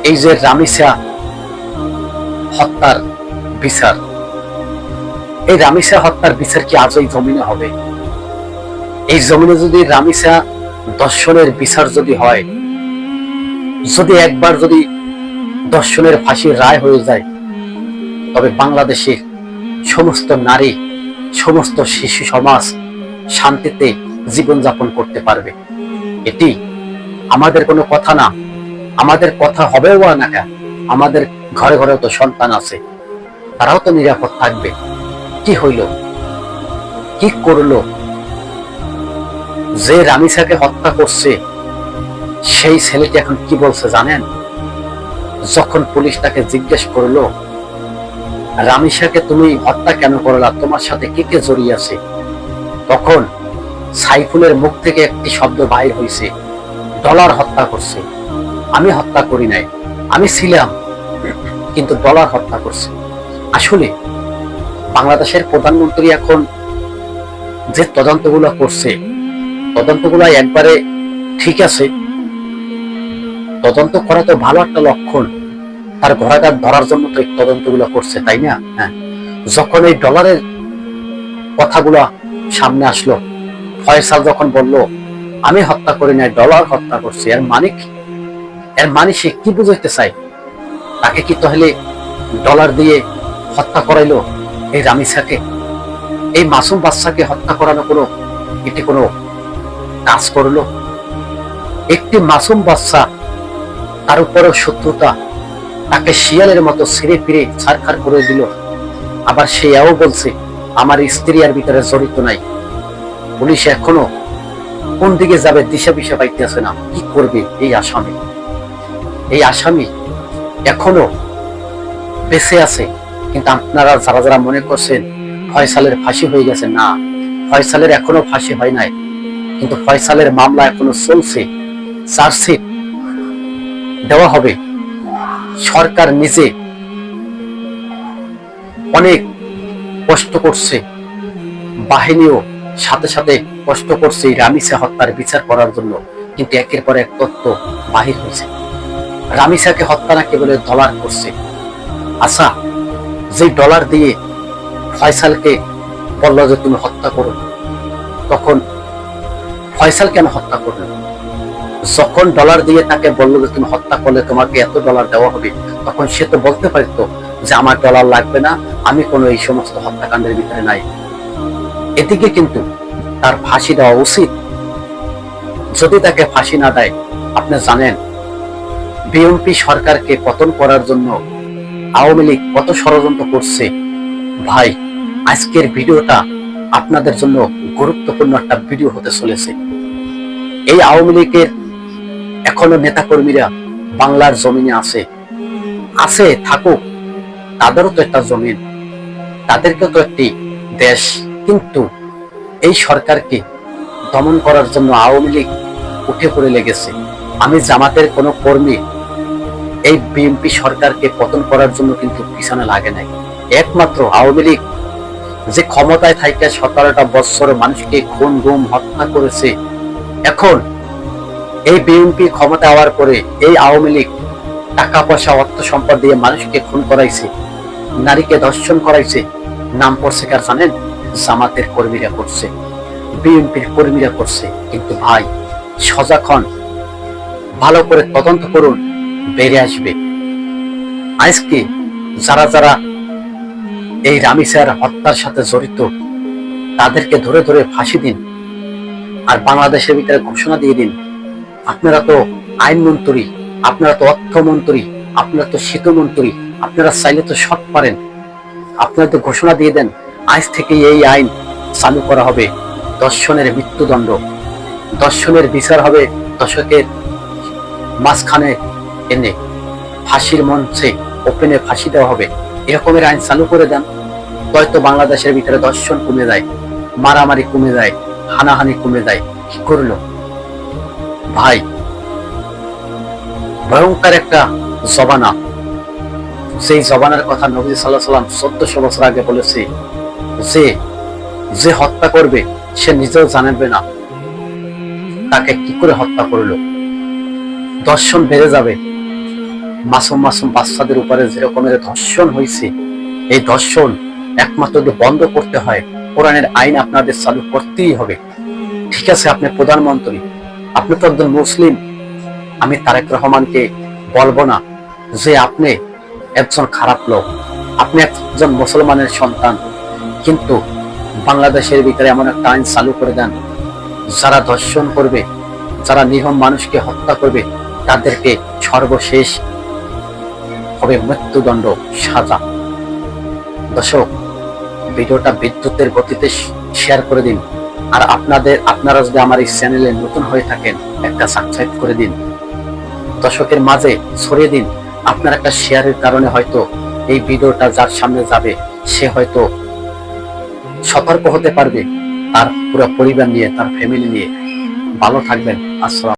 এই যে রামিসা হত্যার বিচার, এই রামিসা হত্যার বিচার কি আজ এই জমিনে হবে? এই জমিনে যদি রামিসা দর্শনের বিচার যদি হয়, যদি একবার যদি দর্শনের ফাঁসির রায় হয়ে যায়, তবে বাংলাদেশের সমস্ত নারী, সমস্ত শিশু সমাজ শান্তিতে জীবনযাপন করতে পারবে। এটি আমাদের কোনো কথা না, আমাদের কথা হবেও না কেন, আমাদের ঘরে ঘরে তো সন্তান আছে, তারাও তো নিরাপদ থাকবে। কি হইল, কি করলো? যে রামিসাকে হত্যা করছে সেই ছেলেটি এখন কি বলছে জানেন? যখন পুলিশ তাকে জিজ্ঞেস করলো, রামিসাকে তুমি হত্যা কেন করলা, তোমার সাথে কে কে জড়িয়ে আছে, তখন সাইফুলের মুখ থেকে একটি শব্দ বাইর হয়েছে, ডলার হত্যা করছে। আমি হত্যা করি নাই, আমি ছিলাম, কিন্তু ডলার হত্যা করছে। আসলে বাংলাদেশের প্রধানমন্ত্রী এখন যে তদন্তগুলো করছে, তদন্তগুলো একবারে ঠিক আছে, তদন্ত করা তো ভালো একটা লক্ষণ। তার ঘোড়াঘাট ধরার জন্য তো এই তদন্তগুলো করছে, তাই না? হ্যাঁ, যখন এই ডলারের কথাগুলো সামনে আসলো, ফয়সাল যখন বলল আমি হত্যা করি নাই, ডলার হত্যা করছে, এর মানে কি? এর মানে সে কি বুঝাইতে চায়? তাকে কি তাহলে ডলার দিয়ে হত্যা করাইলো এই রামিসাকে? এই মাসুম বাচ্চাকে হত্যা করানো এটি কোনো কাজ করলো? একটি মাসুম বাচ্চা, তার উপরেও শত্রুতা, তাকে শিয়ালের মতো ছিঁড়ে ফিরে ছারখার করে দিল। আবার সে এও বলছে আমার স্ত্রী আর ভিতরে জড়িত নাই। পুলিশ এখনো কোন দিকে যাবে দিশা পিশা পাইতেছে না। কি করবে এই আসামি? এই আসামি এখনো বেঁচে আছে, কিন্তু আপনারা যারা যারা মনে করছেন ফয়সালের ফাঁসি হয়ে গেছে, না, ফয়সালের এখনো ফাঁসি হয় নাই, কিন্তু ফয়সালের মামলা এখনো চলছে, চার্জশিট দেওয়া হবে। সরকার নিজে অনেক কষ্ট করছে, বাহিনীও সাথে সাথে কষ্ট করছে রামিসা হত্যার বিচার করার জন্য, কিন্তু একের পর এক তথ্য বাহির হয়েছে। রামিসাকে হত্যা না কেবল ডলার করছে। আচ্ছা, যে ডলার দিয়ে ফয়সালকে বলল যে তুমি হত্যা করো, তখন ফয়সাল কেন হত্যা করলো? যখন ডলার দিয়ে তাকে বললো যে তুমি হত্যা করলে তোমাকে এত ডলার দেওয়া হবে, তখন সে তো বলতে পারতো যে আমার ডলার লাগবে না, আমি কোনো এই সমস্ত হত্যাকাণ্ডের ভিতরে নাই। এদিকে কিন্তু তার ফাঁসি দেওয়া উচিত। যদি তাকে ফাঁসি না দেয়, আপনি জানেন বিএনপি সরকারকে পতন করার জন্য আওয়ামী লীগ কত ষড়যন্ত্র করছে। ভাই, আজকের ভিডিওটা আপনাদের জন্য গুরুত্বপূর্ণ একটা ভিডিও হতে চলেছে। এই আওয়ামী লীগের এখনো নেতা কর্মীরা বাংলার জমিনে আছে থাকুক, তাদেরও তো একটা জমিন, তাদেরকে তো একটি দেশ, কিন্তু এই সরকারকে দমন করার জন্য আওয়ামী লীগ উঠে পড়ে লেগেছে। আমি জামাতের কোন কর্মী এই বিএনপি সরকারকে পতন করার জন্য কিন্তু পিছনে লাগে নাই। একমাত্র আওয়ামী লীগ যে ক্ষমতায় থাইকা 17টা বছর মানুষকে খুন গুম হত্যা করেছে, এখন এই বিএনপি ক্ষমতা হওয়ার পরে এই আওয়ামী লীগ টাকা পয়সা অর্থ সম্পদ দিয়ে মানুষকে খুন করাইছে, নারীকে ধর্ষণ করাইছে। নাম পড়ছে কার জানেন? জামাতের কর্মীরা করছে, বিএনপির কর্মীরা করছে। কিন্তু ভাই, সজাগ হন, ভালো করে তদন্ত করুন, বেরিয়ে আসবে। আজকে যারা যারা এই রামিসার হত্যার সাথে জড়িত, তাদেরকে ধরে ধরে ফাঁসি দিন, আর বাংলাদেশের ভিতরে ঘোষণা দিয়ে দিন। আপনারা তো আইনমন্ত্রী, আপনারা তো অর্থমন্ত্রী, আপনারা তো শীতমন্ত্রী, আপনারা চাইলে তো সব পারেন। আপনারা তো ঘোষণা দিয়ে দেন আজ থেকে এই আইন চালু করা হবে, ধর্ষণের মৃত্যুদণ্ড, ধর্ষণের বিচার হবে দশকের মাঝখানে এনে ফাঁসির মঞ্চে ওপেনে ফাঁসি দেওয়া হবে। এরকমের আইন চালু করে দেন, হয়তো বাংলাদেশের ভিতরে ধর্ষণ কমে যায়, মারামারি কমে যায়, হানাহানি কমে যায়। কি করলো ভাই? ভয়ঙ্কর একটা জবানা, সেই জবানার কথা নবী সাল্লাল্লাহু আলাইহি ওয়াসাল্লাম 1400 বছর আগে বলেছে যে হত্যা করবে সে নিজেও জানবে না তাকে কি করে হত্যা করলো। দর্শন বেড়ে যাবে, মাসুম মাসুম বাচ্চাদের উপরে যে রকমের ধর্ষণ হয়েছে, এই ধর্ষণ একমাত্র যদি বন্ধ করতে হয়, কোরআনের আইন আপনাদের চালু করতেই হবে। ঠিক আছে, আপনি প্রধানমন্ত্রী, আপনি তো একজন মুসলিম, আমি তারেক রহমানকে বলবো না যে আপনি একজন খারাপ লোক, আপনি একজন মুসলমানের সন্তান, কিন্তু বাংলাদেশের ভিতরে এমন একটা আইন চালু করে দেন, যারা ধর্ষণ করবে, যারা নিরীহ মানুষকে হত্যা করবে, তাদেরকে সর্বশেষ হবে মৃত্যুদণ্ড, সাজা। দর্শক, ভিডিওটা বিদ্যুতের গতিতে শেয়ার করে দিন। আর আপনারা যদি আমার এই চ্যানেলে নতুন হয়ে থাকেন, একটা সাবস্ক্রাইব করে দিন, দর্শকের মাঝে ছড়িয়ে দিন। আপনার একটা শেয়ারের কারণে হয়তো এই ভিডিওটা যার সামনে যাবে, সে হয়তো সতর্ক হতে পারবে তার পুরো পরিবার নিয়ে, তার ফ্যামিলি নিয়ে। ভালো থাকবেন। আসসালাম।